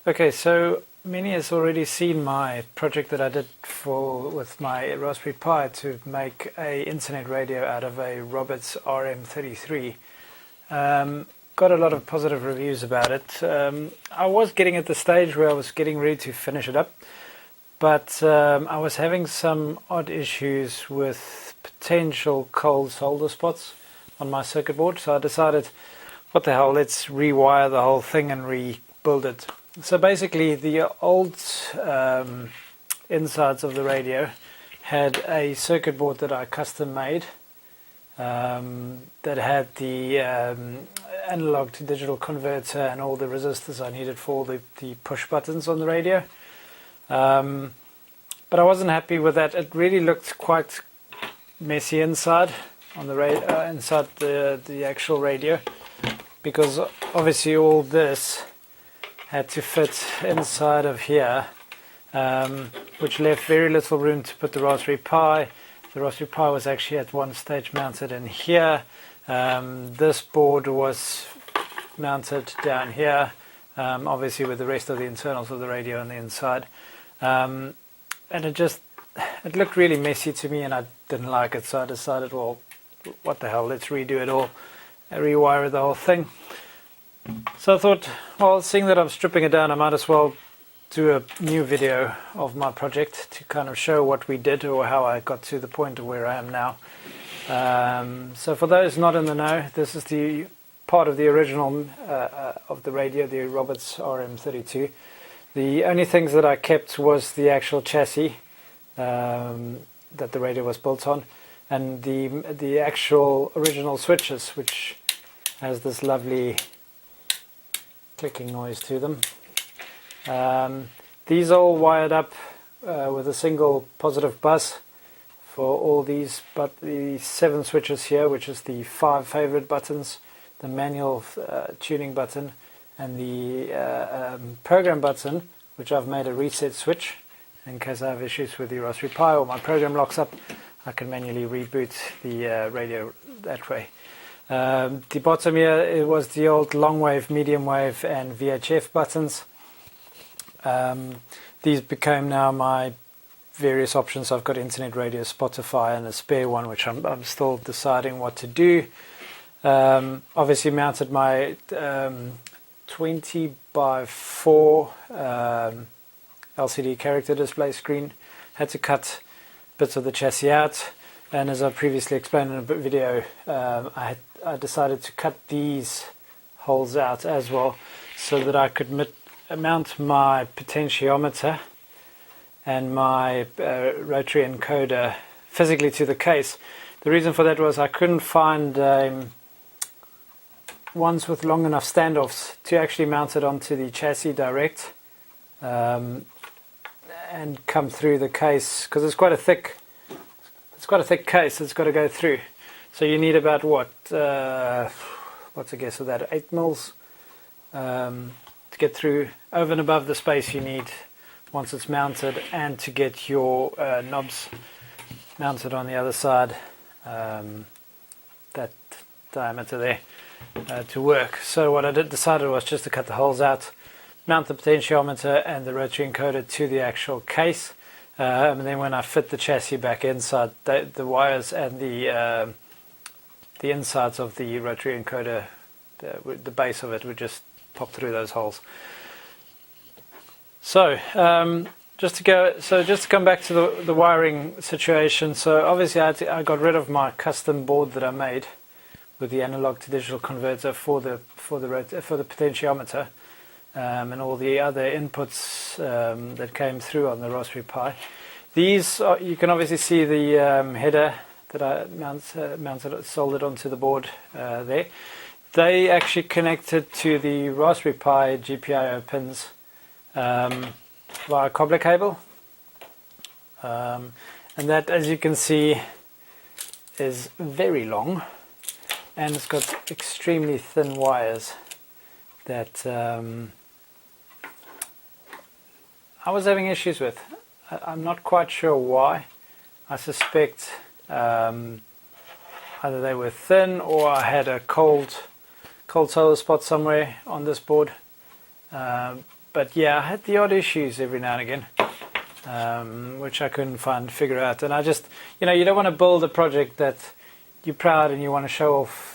Okay, so Minnie has already seen my project that I did with my Raspberry Pi to make a internet radio out of a Roberts RM33. Got a lot of positive reviews about it. I was getting at the stage where I was getting ready to finish it up, but I was having some odd issues with potential cold solder spots on my circuit board, so I decided, what the hell, let's rewire the whole thing and rebuild it. So basically the old insides of the radio had a circuit board that I custom made that had the analog to digital converter and all the resistors I needed for the push buttons on the radio. But I wasn't happy with that. It really looked quite messy inside on the inside the actual radio, because obviously all this had to fit inside of here, which left very little room to put the Raspberry Pi. The Raspberry Pi was actually at one stage mounted in here. This board was mounted down here, obviously with the rest of the internals of the radio on the inside. And it looked really messy to me, and I didn't like it, so I decided, well, what the hell, let's redo it all, rewire the whole thing. So I thought, well, seeing that I'm stripping it down, I might as well do a new video of my project to kind of show what we did or how I got to the point of where I am now. So for those not in the know, this is the part of the original of the radio, the Roberts RM32. The only things that I kept was the actual chassis that the radio was built on, and the actual original switches, which has this lovely clicking noise to them. These are all wired up with a single positive bus for all these, but the 7 switches here, which is the 5 favorite buttons, the manual tuning button, and the program button, which I've made a reset switch in case I have issues with the Raspberry Pi or my program locks up. I can manually reboot the radio that way. The bottom here, it was the old long wave, medium wave and VHF buttons. These became now my various options. I've got internet radio, Spotify, and a spare one which I'm still deciding what to do. Obviously mounted my 20 by 4 LCD character display screen. Had to cut bits of the chassis out, and as I previously explained in a video, I decided to cut these holes out as well, so that I could mount my potentiometer and my rotary encoder physically to the case. The reason for that was I couldn't find ones with long enough standoffs to actually mount it onto the chassis direct and come through the case, because it's quite a thick case it's got to go through. So you need about what's a guess of that, 8 mils to get through, over and above the space you need once it's mounted, and to get your knobs mounted on the other side, that diameter there, to work. So what I decided was just to cut the holes out, mount the potentiometer and the rotary encoder to the actual case, and then when I fit the chassis back inside, the wires and the insides of the rotary encoder, the base of it would just pop through those holes. So just to come back to the wiring situation. So obviously I got rid of my custom board that I made with the analog to digital converter for the potentiometer and all the other inputs that came through on the Raspberry Pi. These you can obviously see the header that I soldered onto the board there. They actually connected to the Raspberry Pi GPIO pins via cobbler cable, and that, as you can see, is very long, and it's got extremely thin wires that I was having issues with. I'm not quite sure why. I suspect either they were thin or I had a cold solder spot somewhere on this board. But yeah, I had the odd issues every now and again, which I couldn't figure out. And I just, you don't want to build a project that you're proud and you want to show off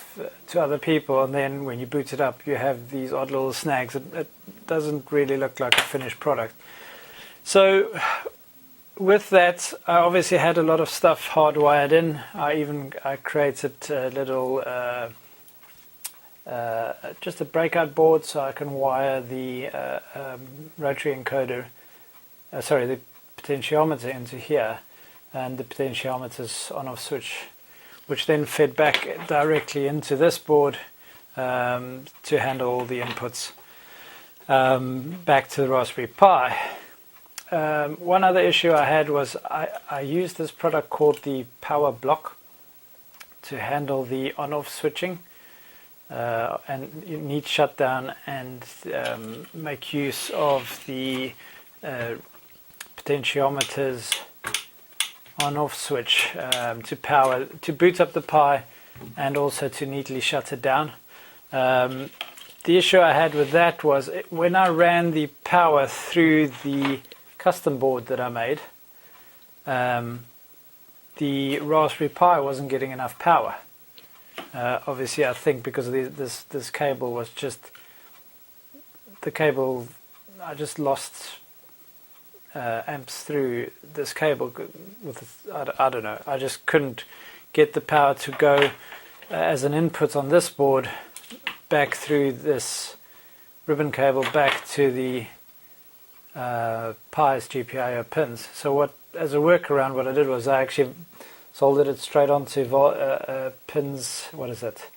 to other people, and then when you boot it up you have these odd little snags. It doesn't really look like a finished product. So with that, I obviously had a lot of stuff hardwired in. I created a little just a breakout board so I can wire the rotary encoder, the potentiometer into here, and the potentiometer's on-off switch, which then fed back directly into this board to handle all the inputs back to the Raspberry Pi. One other issue I had was I used this product called the Power Block to handle the on-off switching, and you need shutdown and make use of the potentiometer's on-off switch to boot up the Pi and also to neatly shut it down. The issue I had with that was when I ran the power through the custom board that I made, the Raspberry Pi wasn't getting enough power. Obviously, I think because of this cable was just the cable. I just lost amps through this cable I don't know. I just couldn't get the power to go as an input on this board back through this ribbon cable back to the Pi's GPIO pins. So as a workaround, what I did was I actually soldered it straight onto pins. What is it?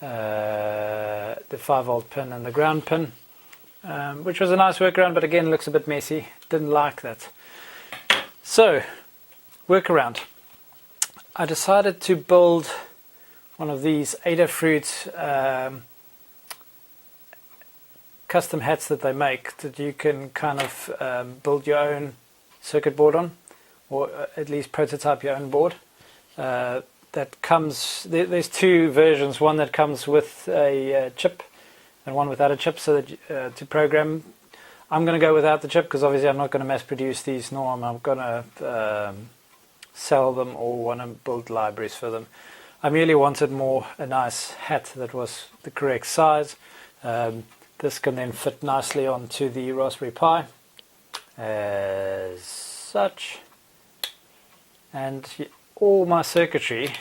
The 5-volt pin and the ground pin, which was a nice workaround, but again looks a bit messy. Didn't like that. So, workaround. I decided to build one of these Adafruit custom hats that they make, that you can kind of build your own circuit board on, or at least prototype your own board. That comes, there's two versions, one that comes with a chip and one without a chip, so that to program. I'm going to go without the chip because obviously I'm not going to mass produce these, nor am I going to sell them or want to build libraries for them. I merely wanted a nice hat that was the correct size. This can then fit nicely onto the Raspberry Pi as such, and all my circuitry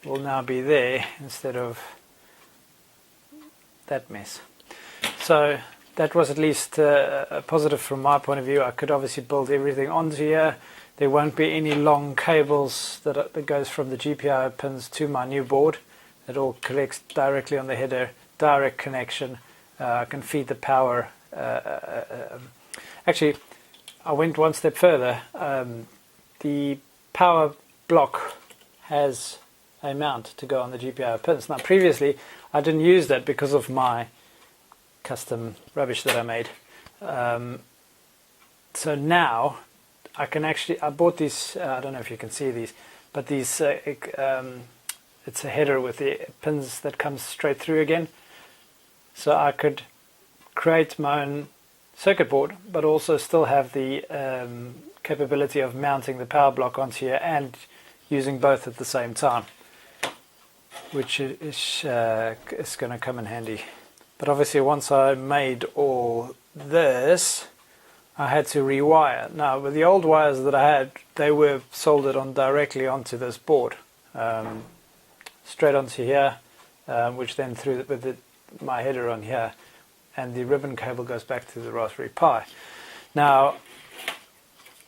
will now be there instead of that mess. So that was at least a positive from my point of view. I could obviously build everything onto here. There won't be any long cables that goes from the GPIO pins to my new board. It all connects directly on the header, direct connection. I can feed the power. Actually, I went one step further. The power block has a mount to go on the GPIO pins. Now, previously, I didn't use that because of my custom rubbish that I made. So now I can actually, I bought these, I don't know if you can see these, but these, it's a header with the pins that comes straight through again. So I could create my own circuit board, but also still have the capability of mounting the power block onto here and using both at the same time, which is going to come in handy. But obviously once I made all this, I had to rewire. Now with the old wires that I had, they were soldered on directly onto this board, straight onto here, which then through with my header on here, and the ribbon cable goes back to the Raspberry Pi. Now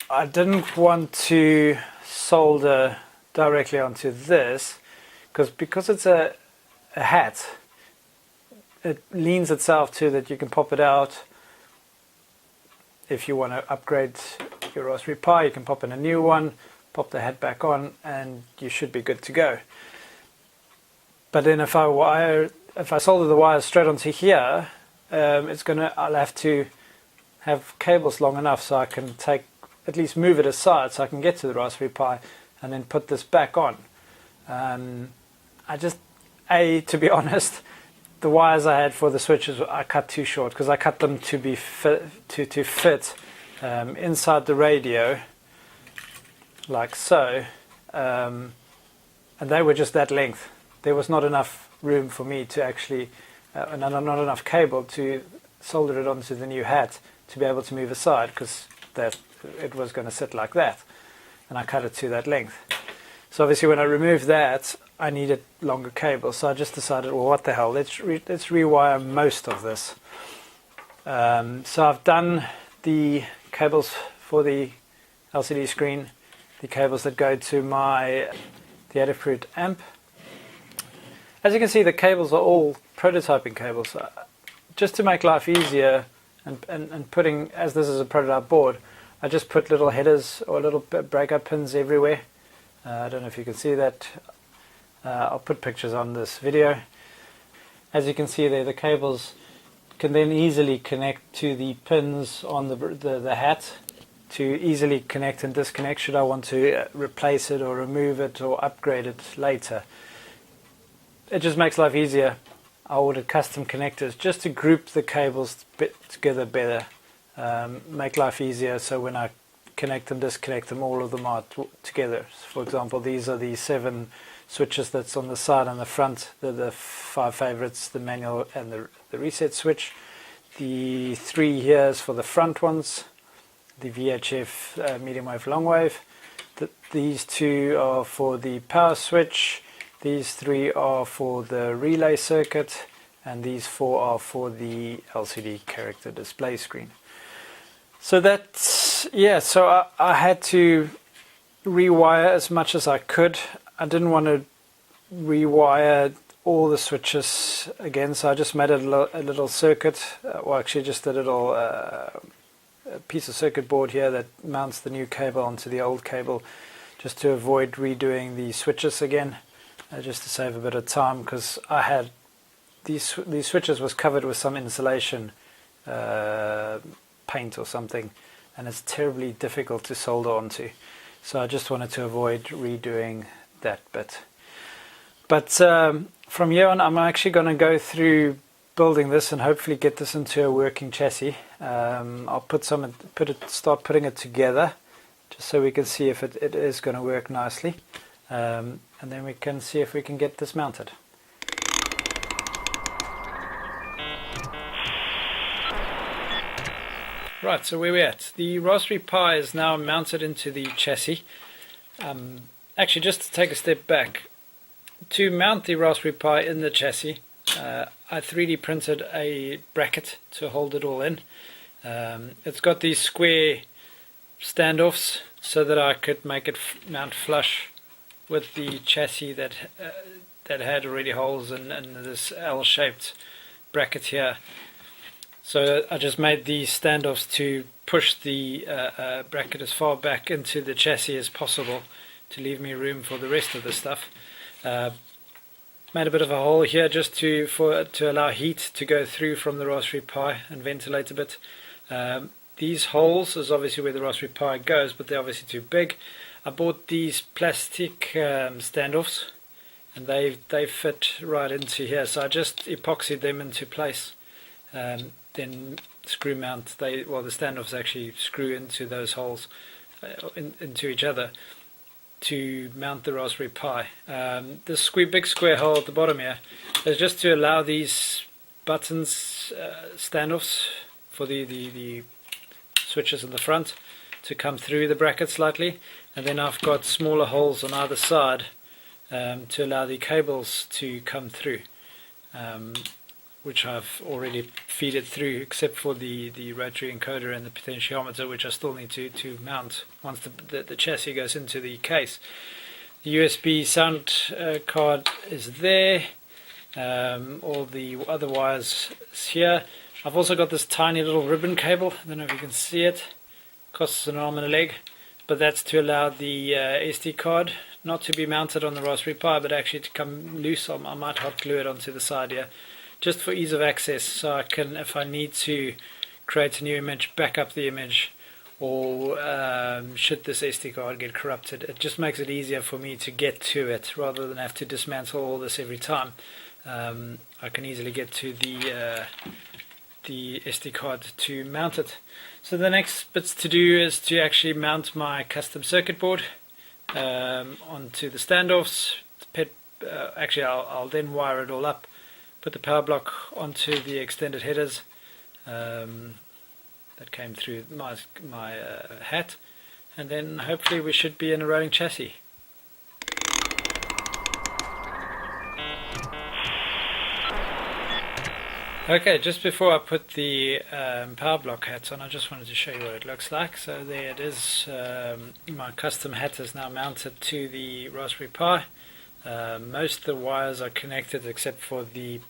I didn't want to solder directly onto this because it's a hat. It leans itself to that you can pop it out. If you want to upgrade your Raspberry Pi, you can pop in a new one, pop the hat back on, and you should be good to go. But then if I solder the wires straight onto here, I'll have to have cables long enough so I can take at least move it aside so I can get to the Raspberry Pi and then put this back on. To be honest, the wires I had for the switches I cut too short, because I cut them to be fit inside the radio, like so, and they were just that length. There was not enough room for me to actually, not enough cable to solder it onto the new hat to be able to move aside, because it was going to sit like that, and I cut it to that length. So obviously when I removed that, I needed longer cable, so I just decided, well, what the hell, let's rewire most of this. So I've done the cables for the LCD screen, the cables that go to the Adafruit amp. As you can see, the cables are all prototyping cables. Just to make life easier, and putting, as this is a prototype board, I just put little headers or little breakout pins everywhere. I don't know if you can see that. I'll put pictures on this video. As you can see there, the cables can then easily connect to the pins on the hat to easily connect and disconnect should I want to replace it or remove it or upgrade it later. It just makes life easier. I ordered custom connectors just to group the cables together better, make life easier, so when I connect and disconnect them, all of them are together. For example, these are the 7 switches that's on the side and the front. They're the 5 favorites, the manual and the reset switch. The 3 here is for the front ones, the VHF medium wave, long wave. These 2 are for the power switch. These 3 are for the relay circuit, and these 4 are for the LCD character display screen. So that's, yeah, so I had to rewire as much as I could. I didn't want to rewire all the switches again, so I just made a little circuit, well actually just a little piece of circuit board here that mounts the new cable onto the old cable, just to avoid redoing the switches again. Just to save a bit of time, because I had these switches was covered with some insulation paint or something, and it's terribly difficult to solder onto, so I just wanted to avoid redoing that bit. But from here on, I'm actually going to go through building this and hopefully get this into a working chassis. I'll start putting it together just so we can see if it is going to work nicely. And then we can see if we can get this mounted. Right, so where we're at. The Raspberry Pi is now mounted into the chassis. Actually, just to take a step back, to mount the Raspberry Pi in the chassis, I 3D printed a bracket to hold it all in. It's got these square standoffs so that I could make it mount flush with the chassis that had already holes in this L-shaped bracket here. So I just made these standoffs to push the bracket as far back into the chassis as possible to leave me room for the rest of the stuff. Made a bit of a hole here just to allow heat to go through from the Raspberry Pi and ventilate a bit. These holes is obviously where the Raspberry Pi goes, but they're obviously too big. I bought these plastic standoffs, and they fit right into here, so I just epoxied them into place. Then screw mount, the standoffs actually screw into those holes, into each other, to mount the Raspberry Pi. This big square hole at the bottom here is just to allow these buttons, standoffs for the switches in the front to come through the bracket slightly, and then I've got smaller holes on either side to allow the cables to come through, which I've already fed it through, except for the rotary encoder and the potentiometer, which I still need to mount once the chassis goes into the case. The USB sound card is there, all the other wires is here. I've also got this tiny little ribbon cable, I don't know if you can see it, costs an arm and a leg, but that's to allow the SD card not to be mounted on the Raspberry Pi, but actually to come loose. I might hot glue it onto the side here, just for ease of access, so I can, if I need to create a new image, back up the image, or should this SD card get corrupted, it just makes it easier for me to get to it rather than have to dismantle all this every time. I can easily get to the SD card to mount it. So the next bits to do is to actually mount my custom circuit board onto the standoffs. Actually, I'll then wire it all up, put the power block onto the extended headers that came through my hat, and then hopefully we should be in a rolling chassis. Okay, just before I put the power block hats on, I just wanted to show you what it looks like. So there it is. My custom hat is now mounted to the Raspberry Pi. Most of the wires are connected except for the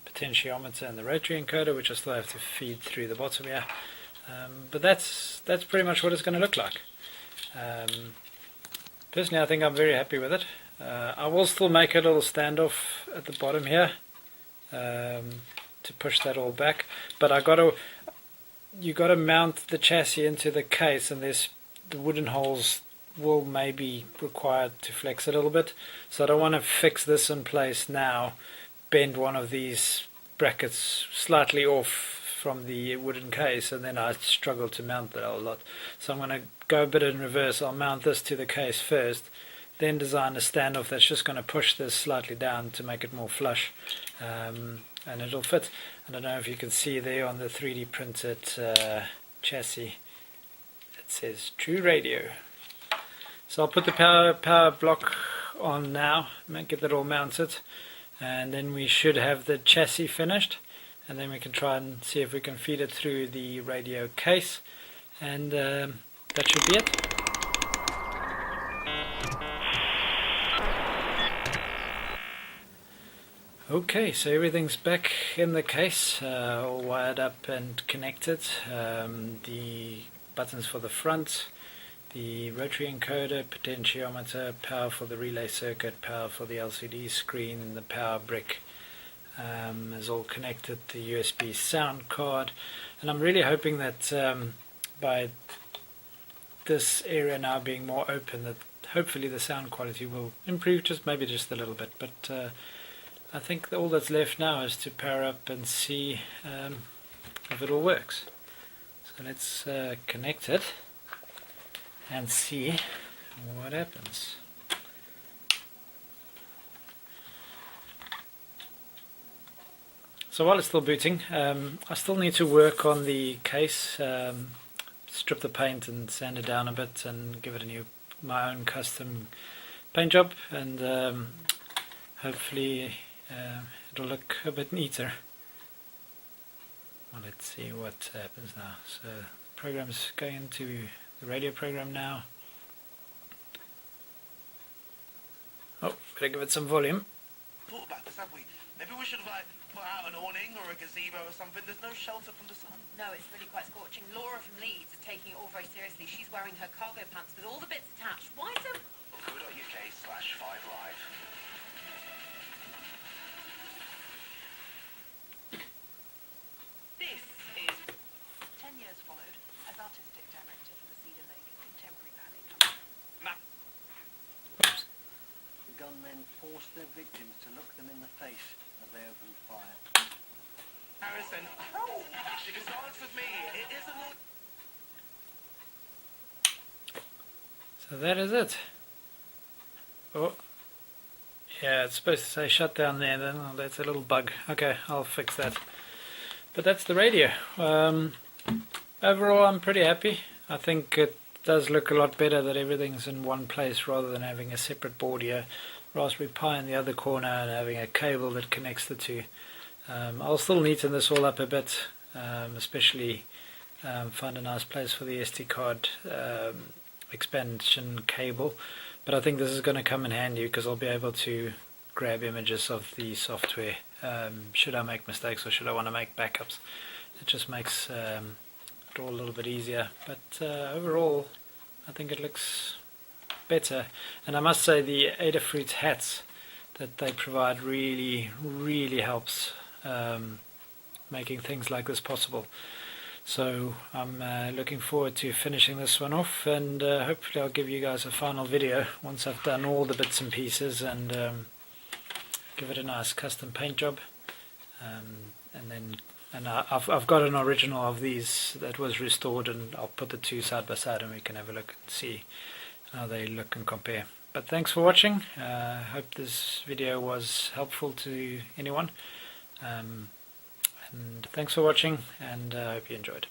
potentiometer and the rotary encoder, which I still have to feed through the bottom here. But that's pretty much what it's going to look like. Personally, I think I'm very happy with it. I will still make a little standoff at the bottom here to push that all back, but you got to mount the chassis into the case, and the wooden holes will maybe require to flex a little bit, so I don't want to fix this in place now, bend one of these brackets slightly off from the wooden case, and then I struggle to mount that a lot. So I'm going to go a bit in reverse. I'll mount this to the case first, then design a standoff that's just going to push this slightly down to make it more flush, and it'll fit. I don't know if you can see there on the 3D printed chassis, it says True Radio. So I'll put the power block on now, get that all mounted, and then we should have the chassis finished, and then we can try and see if we can feed it through the radio case, and that should be it. Okay, so everything's back in the case, all wired up and connected. The buttons for the front, the rotary encoder, potentiometer, power for the relay circuit, power for the LCD screen, and the power brick is all connected, the USB sound card, and I'm really hoping that by this area now being more open, that hopefully the sound quality will improve maybe just a little bit. But I think all that's left now is to power up and see if it all works. So let's connect it and see what happens. So while it's still booting, I still need to work on the case, strip the paint and sand it down a bit and give it my own custom paint job, and hopefully it'll look a bit neater. Well, let's see what happens now. So the program's going into the radio program now. Oh, better give it some volume. Thought about this, have we? Maybe we should have put out an awning or a gazebo or something. There's no shelter from the sun. No, it's really quite scorching. Laura from Leeds is taking it all very seriously. She's wearing her cargo pants with all the bits attached. Why so? .co.uk/5live. This is 10 years followed as artistic director for the Cedar Lake Contemporary Ballet Company. Gunmen forced their victims to look them in the face as they opened fire. Harrison, she just answered me. It isn't. So that is it. Oh, yeah, it's supposed to say shut down there, then oh, that's a little bug. Okay, I'll fix that. But that's the radio. Overall, I'm pretty happy. I think it does look a lot better that everything's in one place rather than having a separate board here, Raspberry Pi in the other corner, and having a cable that connects the two. I'll still neaten this all up a bit, especially find a nice place for the SD card expansion cable. But I think this is going to come in handy because I'll be able to grab images of the software should I make mistakes or should I want to make backups. It just makes it all a little bit easier. But overall, I think it looks better. And I must say the Adafruit hats that they provide really helps making things like this possible. So I'm looking forward to finishing this one off, and hopefully I'll give you guys a final video once I've done all the bits and pieces and give it a nice custom paint job. And I've got an original of these that was restored, and I'll put the two side by side and we can have a look and see how they look and compare. But thanks for watching. Hope this video was helpful to anyone. And thanks for watching, and I hope you enjoyed.